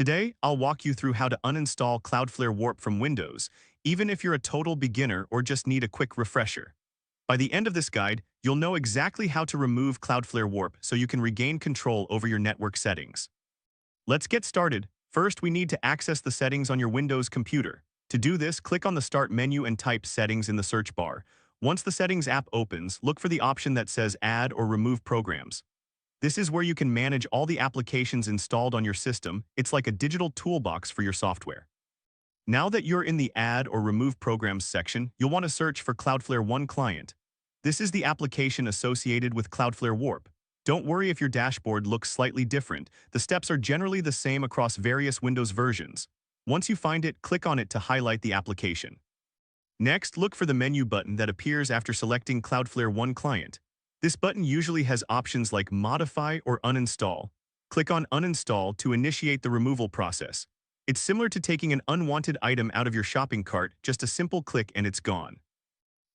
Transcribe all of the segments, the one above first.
Today, I'll walk you through how to uninstall Cloudflare WARP from Windows, even if you're a total beginner or just need a quick refresher. By the end of this guide, you'll know exactly how to remove Cloudflare WARP so you can regain control over your network settings. Let's get started. First, we need to access the settings on your Windows computer. To do this, click on the Start menu and type Settings in the search bar. Once the Settings app opens, look for the option that says Add or Remove Programs. This is where you can manage all the applications installed on your system. It's like a digital toolbox for your software. Now that you're in the Add or Remove Programs section, you'll want to search for Cloudflare One Client. This is the application associated with Cloudflare WARP. Don't worry if your dashboard looks slightly different. The steps are generally the same across various Windows versions. Once you find it, click on it to highlight the application. Next, look for the menu button that appears after selecting Cloudflare One Client. This button usually has options like Modify or Uninstall. Click on Uninstall to initiate the removal process. It's similar to taking an unwanted item out of your shopping cart, just a simple click and it's gone.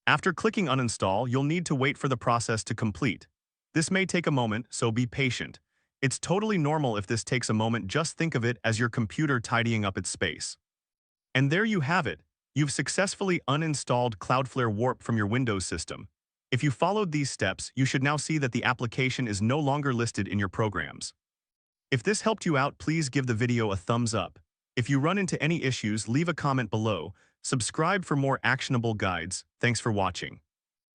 After clicking Uninstall, you'll need to wait for the process to complete. This may take a moment, so be patient. It's totally normal if this takes a moment. Just think of it as your computer tidying up its space. And there you have it. You've successfully uninstalled Cloudflare WARP from your Windows system. If you followed these steps, you should now see that the application is no longer listed in your programs. If this helped you out, please give the video a thumbs up. If you run into any issues, leave a comment below. Subscribe for more actionable guides. Thanks for watching.